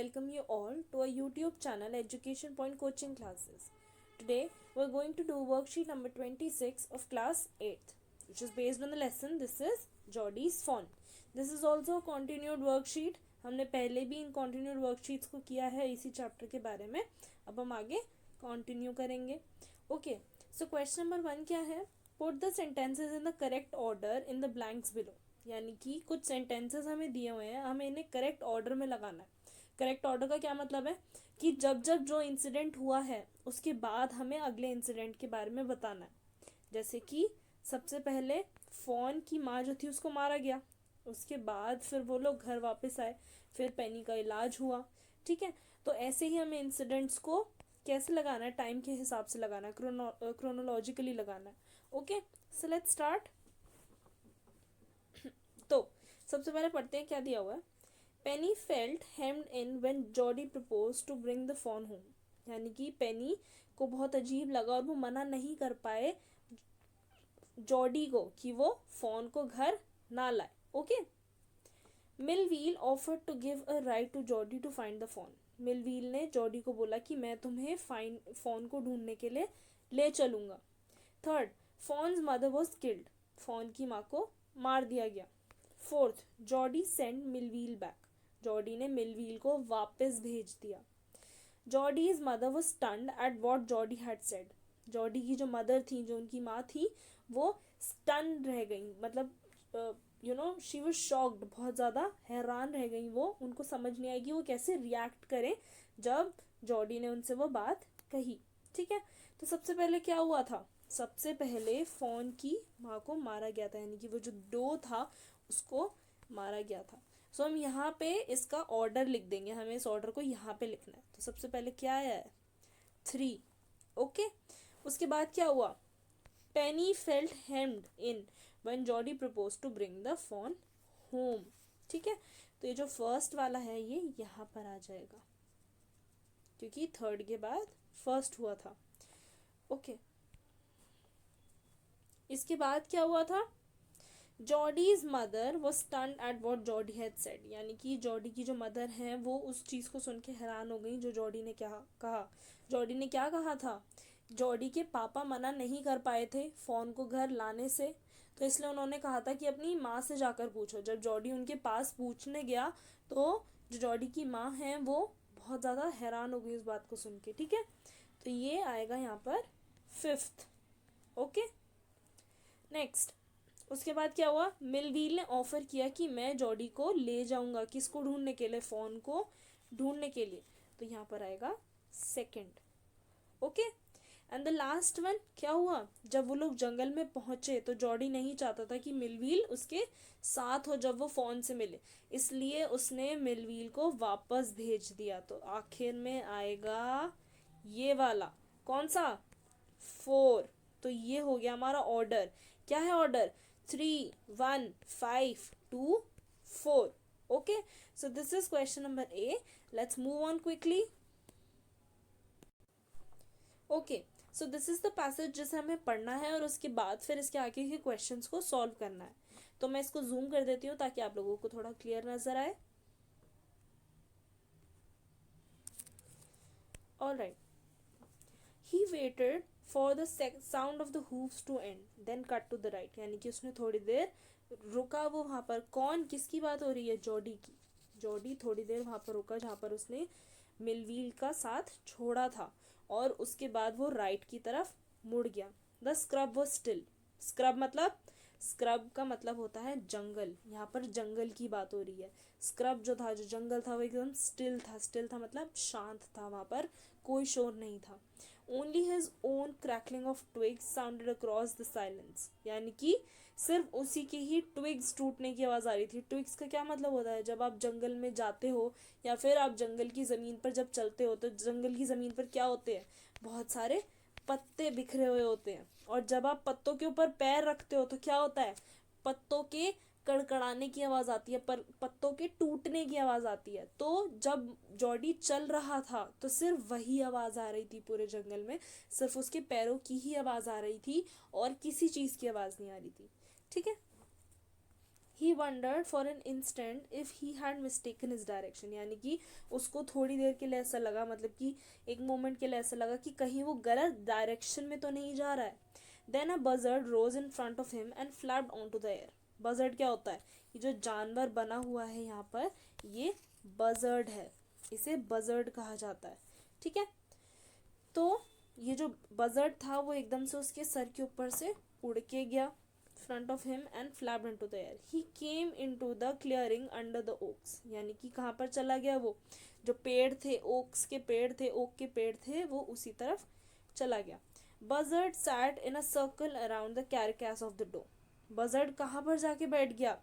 welcome you all to our YouTube channel Education Point Coaching Classes. Today we're going to do worksheet number 26 of class 8th, which is based on the lesson This is Jordy's Phone. This is also a continued worksheet. हमने पहले भी इन continued worksheets को किया है इसी chapter के बारे में. अब हम आगे continue करेंगे. Okay, so question number 1 क्या है? Put the sentences in the correct order in the blanks below. यानी कि कुछ सेंटेंसेस हमें दिए हुए हैं, हमें इन्हें करेक्ट ऑर्डर में लगाना है. करेक्ट ऑर्डर का क्या मतलब है कि जब जब जो इंसिडेंट हुआ है उसके बाद हमें अगले इंसिडेंट के बारे में बताना है. जैसे कि सबसे पहले फ़ोन की माँ जो थी उसको मारा गया, उसके बाद फिर वो लोग घर वापस आए, फिर पेनी का इलाज हुआ. ठीक है, तो ऐसे ही हमें इंसिडेंट्स को कैसे लगाना है, टाइम के हिसाब से लगाना है, क्रोनोलॉजिकली लगाना है. Okay, so let's start. तो सबसे पहले पढ़ते हैं क्या दिया हुआ है. Penny felt hemmed in when Jody propose to bring the fawn home. यानी कि पेनी को बहुत अजीब लगा और वो मना नहीं कर पाए जॉडी को कि वो फोन को घर ना लाए. Okay, Millwheel offered to give a ride to Jody to find the fawn. Millwheel ने जॉडी को बोला कि मैं तुम्हें फोन को ढूंढने के लिए ले चलूंगा. Third, fawn's mother was killed. Fawn की माँ को मार दिया गया. Fourth, Jody send Millwheel back. Jody ने मिलवील को वापस भेज दिया. Jody's mother was stunned at what Jody had said. Jody की जो मदर थी, जो उनकी माँ थी, वो स्टन रह गई. मतलब शी वॉज शॉक्ड, बहुत ज़्यादा हैरान रह गई. वो उनको समझ नहीं आएगी वो कैसे रिएक्ट करें जब जॉडी ने उनसे वो बात कही. ठीक है, तो सबसे पहले क्या हुआ था? सबसे पहले फ़ोन की माँ को मारा गया था, यानी कि वो जो डो था उसको मारा गया था. सो हम यहाँ पे इसका ऑर्डर लिख देंगे, हमें इस ऑर्डर को यहाँ पे लिखना है. तो सबसे पहले क्या आया है? 3. ओके, उसके बाद क्या हुआ? Penny felt hemmed in when Jody propose to bring the fawn home. ठीक है, तो ये जो फर्स्ट वाला है ये यहाँ पर आ जाएगा क्योंकि थर्ड के बाद फर्स्ट हुआ था. ओके, इसके बाद क्या हुआ था? Jody's mother was stunned at what Jody had said. यानी कि जॉडी की जो मदर हैं वो उस चीज़ को सुन के हैरान हो गई जो जॉडी ने क्या कहा. जॉडी ने क्या कहा था? जॉडी के पापा मना नहीं कर पाए थे फ़ोन को घर लाने से, तो इसलिए उन्होंने कहा था कि अपनी माँ से जाकर पूछो. जब जॉडी उनके पास पूछने गया तो जो जॉडी की माँ हैं वो बहुत ज़्यादा हैरान हो गई उस बात को सुन के. ठीक है, तो ये आएगा यहाँ पर 5th. ओके, नेक्स्ट, उसके बाद क्या हुआ? मिलवील ने ऑफर किया कि मैं जॉडी को ले जाऊंगा. किसको ढूंढने के लिए? फोन को ढूंढने के लिए. तो यहाँ पर आएगा 2nd. Okay, and the last one क्या हुआ? जब वो लोग जंगल में पहुंचे तो जॉडी नहीं चाहता था कि मिलवील उसके साथ हो जब वो फोन से मिले, इसलिए उसने मिलवील को वापस भेज दिया. तो आखिर में आएगा ये वाला, कौन सा? 4. तो ये हो गया हमारा ऑर्डर. क्या है order? 3, 1, 5, 2, 4. Okay, so this is question number A. Let's move on quickly. Okay, so this is the passage जिसे हमें पढ़ना है और उसके बाद फिर इसके आगे के क्वेश्चंस को सॉल्व करना है. तो मैं इसको जूम कर देती हूँ ताकि आप लोगों को थोड़ा क्लियर नजर आए. Alright. He waited for the sound of the hooves to end, then cut to the right. यानी कि उसने थोड़ी देर रुका. वो वहाँ पर कौन, किसकी बात हो रही है? जॉडी की. जॉडी थोड़ी देर वहाँ पर रुका जहाँ पर उसने मिलवील का साथ छोड़ा था और उसके बाद वो राइट की तरफ मुड़ गया. The scrub was still. Scrub मतलब, स्क्रब का मतलब होता है जंगल. यहाँ पर जंगल की बात हो रही है. स्क्रब जो था, जो जंगल था, वो एकदम स्टिल था. स्टिल था मतलब शांत था, वहाँ पर कोई शोर नहीं था. Only his own crackling of twigs sounded across the silence. यानी कि सिर्फ उसी के ही ट्विग्स टूटने की आवाज़ आ रही थी. ट्विग्स का क्या मतलब होता है? जब आप जंगल में जाते हो या फिर आप जंगल की ज़मीन पर जब चलते हो तो जंगल की ज़मीन पर क्या होते हैं? बहुत सारे पत्ते बिखरे हुए होते हैं. और जब आप पत्तों के ऊपर पैर रखते हो तो क्या होता है? पत्तों के कड़कड़ाने की आवाज़ आती है, पर पत्तों के टूटने की आवाज़ आती है. तो जब जॉडी चल रहा था तो सिर्फ वही आवाज़ आ रही थी पूरे जंगल में. सिर्फ उसके पैरों की ही आवाज़ आ रही थी और किसी चीज़ की आवाज़ नहीं आ रही थी. ठीक है, he wondered for an instant if he had mistaken his direction, यानी कि उसको थोड़ी देर के लिए ऐसा लगा, मतलब कि एक मोमेंट के लिए ऐसा लगा कि कहीं वो गलत डायरेक्शन में तो नहीं जा रहा है. Then a buzzard rose in front of him and flapped on to the air. Buzzard क्या होता है? ये जो जानवर बना हुआ है यहाँ पर, ये बजर्ड है, इसे बजर्ड कहा जाता है. ठीक है, तो ये जो बजर्ड था वो एकदम से उसके सर के ऊपर से उड़ के गया front of him and flapped into the air. He came into the clearing under the oaks, यानी कि कहाँ पर चला गया वो? जो पेड़ थे, ओक्स के पेड़ थे, ओक के पेड़ थे, वो उसी तरफ चला गया. Buzzard sat in a circle around the carcass of the doe. Buzzard कहाँ पर जाके बैठ गया?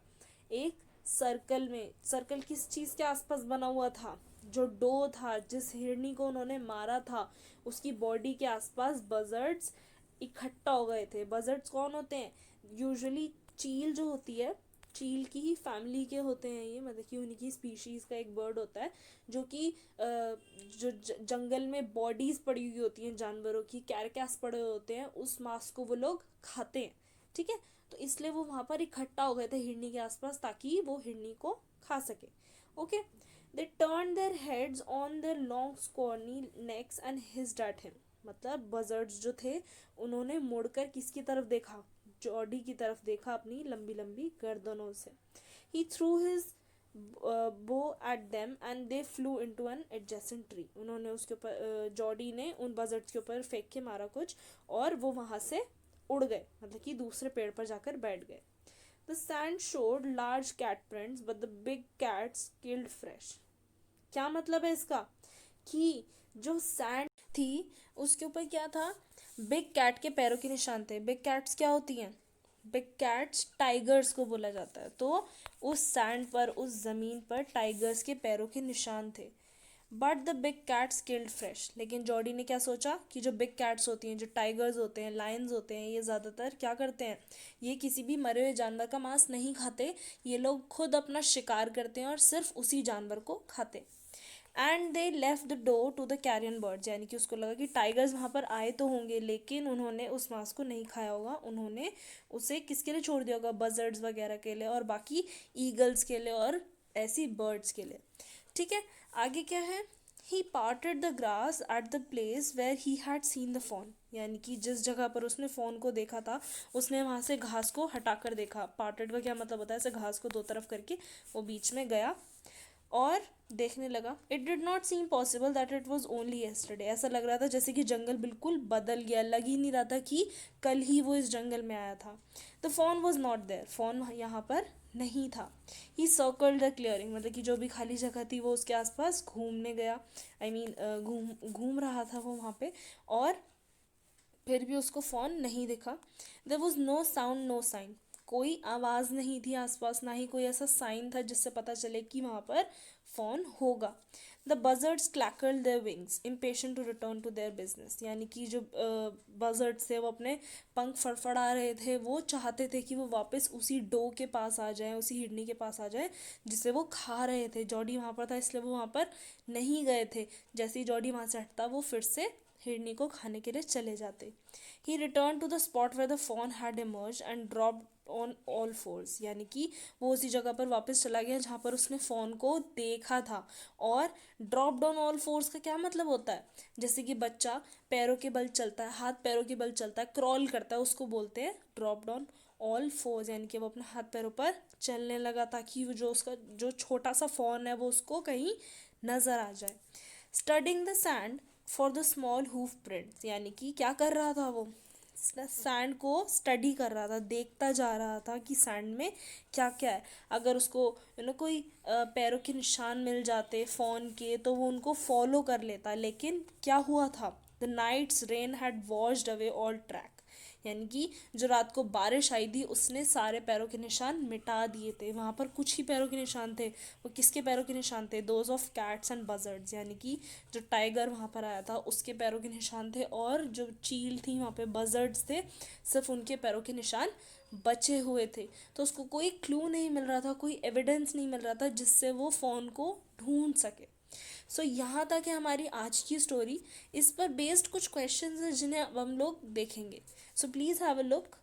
एक सर्कल में. सर्कल किस चीज के आसपास बना हुआ था? जो डो था, जिस हिरनी को उन्होंने मारा था, उसकी बॉडी के आसपास बजर्ड्स इकट्ठा हो गए थे. बजर्ड्स कौन होते हैं? यूजुअली चील जो होती है, चील की ही फैमिली के होते हैं ये, मतलब कि उन्हीं की स्पीशीज़ का एक बर्ड होता है जो कि जो जंगल में बॉडीज़ पड़ी हुई होती हैं जानवरों की, कैरकैस पड़े होते हैं, उस मांस को वो लोग खाते हैं. ठीक है, तो इसलिए वो वहाँ पर इकट्ठा हो गए थे हिरनी के आसपास, ताकि वो हिरनी को खा सके. Okay, they turn their heads on their long scrawny necks and hissed at him. मतलब बजर्ड्स जो थे उन्होंने मुड़कर किसकी तरफ देखा? जॉडी की तरफ देखा, अपनी लंबी लंबी गर्दनों से. He threw his bough at them and they flew into an adjacent tree. उन्होंने उसके ऊपर, जॉडी ने उन बजर्ड्स के ऊपर फेंक के मारा कुछ, और वो वहाँ से उड़ गए, मतलब कि दूसरे पेड़ पर जाकर बैठ गए. The sand showed large cat prints but the big cats killed fresh. क्या मतलब है इसका? कि जो सैंड थी उसके ऊपर क्या था? बिग कैट के पैरों के निशान थे. बिग कैट्स क्या होती हैं? बिग कैट्स टाइगर्स को बोला जाता है. तो उस सैंड पर, उस ज़मीन पर टाइगर्स के पैरों के निशान थे. But the big cats killed fresh. लेकिन जॉडी ने क्या सोचा कि जो बिग कैट्स होती हैं, जो टाइगर्स होते हैं, लायंस होते हैं, ये ज़्यादातर क्या करते हैं? ये किसी भी मरे हुए जानवर का मांस नहीं खाते. ये लोग खुद अपना शिकार करते हैं और सिर्फ उसी जानवर को खाते. And they left the door to the carrion birds. यानी कि उसको लगा कि टाइगर्स वहाँ पर आए तो होंगे, लेकिन उन्होंने उस मांस को नहीं खाया होगा. उन्होंने उसे किसके लिए छोड़ दिया होगा? बजर्ड्स वगैरह के लिए, और बाकी ईगल्स के लिए, और ऐसी बर्ड्स के लिए. ठीक है, आगे क्या है? He parted the grass at the place where he had seen the fawn. यानी कि जिस जगह पर उसने फॉन को देखा था, उसने वहाँ से घास को हटाकर देखा. पार्टेड का क्या मतलब होता है? ऐसे घास को दो तरफ करके वो बीच में गया और देखने लगा. It did not seem possible that it was only yesterday. ऐसा लग रहा था जैसे कि जंगल बिल्कुल बदल गया, लग ही नहीं रहा था कि कल ही वो इस जंगल में आया था. The fawn was not there. Fawn यहाँ पर नहीं था. He circled the clearing. मतलब कि जो भी खाली जगह थी वो उसके आसपास घूमने गया. आई मीन घूम घूम रहा था वो वहाँ पे, और फिर भी उसको फ़ोन नहीं दिखा. There was no sound, no sign. कोई आवाज़ नहीं थी आसपास, ना ही कोई ऐसा साइन था जिससे पता चले कि वहाँ पर फ़ोन होगा. The buzzards clacked their wings impatient to return to their business. यानी कि जो बजर्ड्स थे वो अपने पंख फड़फड़ा रहे थे. वो चाहते थे कि वो वापस उसी डो के पास आ जाएं, उसी हिरनी के पास आ जाएं जिसे वो खा रहे थे. जॉडी वहाँ पर था इसलिए वो वहाँ पर नहीं गए थे. जैसे ही जॉडी वहाँ से हटता वो फिर से हिरनी को खाने के लिए चले जाते. He return to the spot where the fawn had emerge and dropped on all fours. यानी कि वो उसी जगह पर वापस चला गया जहाँ पर उसने फ़ोन को देखा था. और ड्रॉप डाउन ऑल फोर्स का क्या मतलब होता है? जैसे कि बच्चा पैरों के बल चलता है, हाथ पैरों के बल चलता है, क्रॉल करता है, उसको बोलते हैं ड्रॉप डाउन ऑल फोर्स. यानी कि वो अपने हाथ पैरों पर चलने लगा ताकि वो जो उसका जो छोटा सा फ़ोन है वो उसको कहीं नज़र आ जाए. Studying the sand for the small hoof prints. यानी कि क्या कर रहा था वो? सैंड को स्टडी कर रहा था, देखता जा रहा था कि सैंड में क्या क्या है. अगर उसको कोई पैरों के निशान मिल जाते फ़ोन के तो वो उनको फॉलो कर लेता. लेकिन क्या हुआ था? The night's rain had washed away all track. यानी कि जो रात को बारिश आई थी उसने सारे पैरों के निशान मिटा दिए थे. वहाँ पर कुछ ही पैरों के निशान थे. वो किसके पैरों के निशान थे? Those of cats and buzzards. यानी कि जो टाइगर वहाँ पर आया था उसके पैरों के निशान थे, और जो चील थी वहाँ पे बजर्ड्स थे, सिर्फ उनके पैरों के निशान बचे हुए थे. तो उसको कोई क्लू नहीं मिल रहा था, कोई एविडेंस नहीं मिल रहा था जिससे वो फ़ोन को ढूंढ सके. सो यहाँ तक है हमारी आज की स्टोरी. इस पर बेस्ड कुछ क्वेश्चंस हैं जिन्हें अब हम लोग देखेंगे. So please have a look.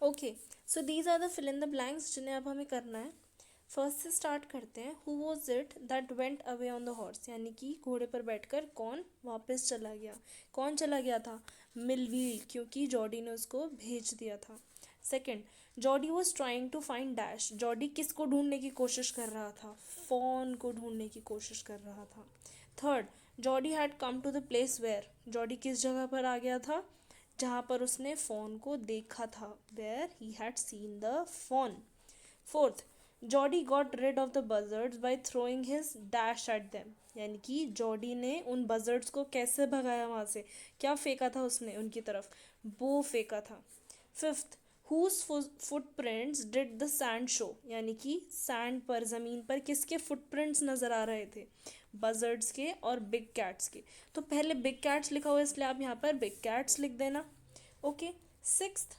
Okay, so these are the fill in the blanks जिन्हें अब हमें करना है। फर्स्ट से स्टार्ट करते हैं। Who was it that went away on the horse, यानी कि घोड़े पर बैठकर कौन वापस चला गया। कौन चला गया था? मिलवील, क्योंकि जॉडी ने उसको भेज दिया था। Second, Jody was trying to find dash, Jody किसको ढूंढने की कोशिश कर रहा था? फॉन को ढूंढने की कोशिश कर रहा था। Third, Jody had come to the place where, Jody किस जगह पर आ गया था? जहाँ पर उसने फ़ोन को देखा था, where he had seen the fawn. Fourth, Jody got rid of the buzzards by throwing his dash at them, यानी कि जॉडी ने उन बजर्ड्स को कैसे भगाया वहाँ से? क्या फेंका था उसने उनकी तरफ? बो फेंका था। Fifth, whose footprints did the sand show, यानी कि सैंड पर, ज़मीन पर किसके फुटप्रिंट्स नज़र आ रहे थे? बजर्ड्स के और बिग कैट्स के। तो पहले बिग कैट्स लिखा हुआ है इसलिए आप यहाँ पर बिग कैट्स लिख देना। Okay. Sixth,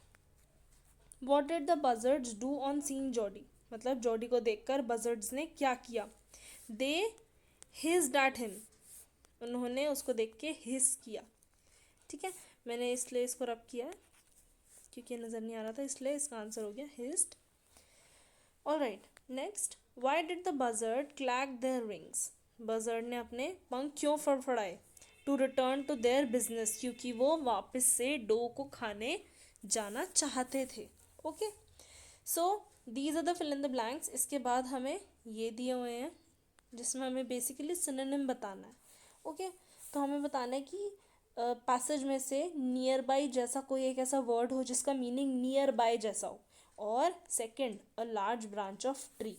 what did the buzzards do on seeing Jody, मतलब जॉडी को देखकर बजर्ड्स ने क्या किया? दे हिस्ड एट हिम, उन्होंने उसको देख के हिस किया। ठीक है, मैंने इसलिए इसको रब किया है क्योंकि नज़र नहीं आ रहा था, इसलिए इसका आंसर हो गया hissed. Alright, next, why did the buzzard clack their wings, buzzard ने अपने पंख क्यों फड़फड़ाए? To return to their business, क्योंकि वो वापस से डो को खाने जाना चाहते थे। Okay, so these are the fill in the blanks. इसके बाद हमें ये दिए हुए हैं जिसमें हमें बेसिकली सिनोनिम बताना है। ओके, तो हमें बताना है कि पैसेज में से नियर बाई जैसा कोई एक ऐसा वर्ड हो जिसका मीनिंग नियर बाय जैसा हो, और second, a large branch of tree.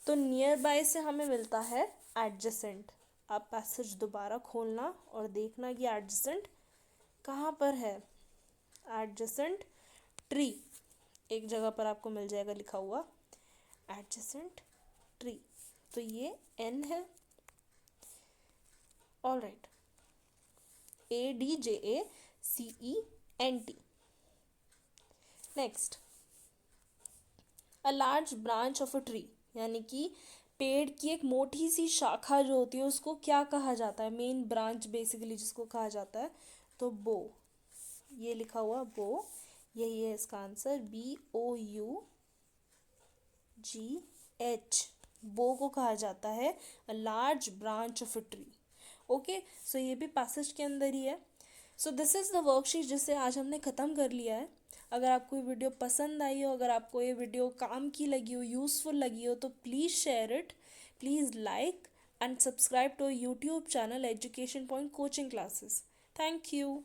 तो नियर बाय से हमें मिलता है एडजेसेंट। आप पैसेज दोबारा खोलना और देखना कि एडजेसेंट कहाँ पर है। एडजेसेंट ट्री एक जगह पर आपको मिल जाएगा लिखा हुआ, एडजेसेंट ट्री, तो ये एन है। Alright, ADJACENT। Next, a large branch of a tree, यानी कि पेड़ की एक मोटी सी शाखा जो होती है उसको क्या कहा जाता है? मेन ब्रांच बेसिकली जिसको कहा जाता है, तो बो, ये लिखा हुआ बो, यही है इसका आंसर, BOUGH। बो को कहा जाता है a large branch of a tree. Okay, so ये भी पैसेज के अंदर ही है। So this is the worksheet जिसे आज हमने ख़त्म कर लिया है। अगर आपको ये वीडियो पसंद आई हो, अगर आपको ये वीडियो काम की लगी हो, यूज़फुल लगी हो, तो please share it, please like and subscribe to YouTube channel education point coaching classes. Thank you.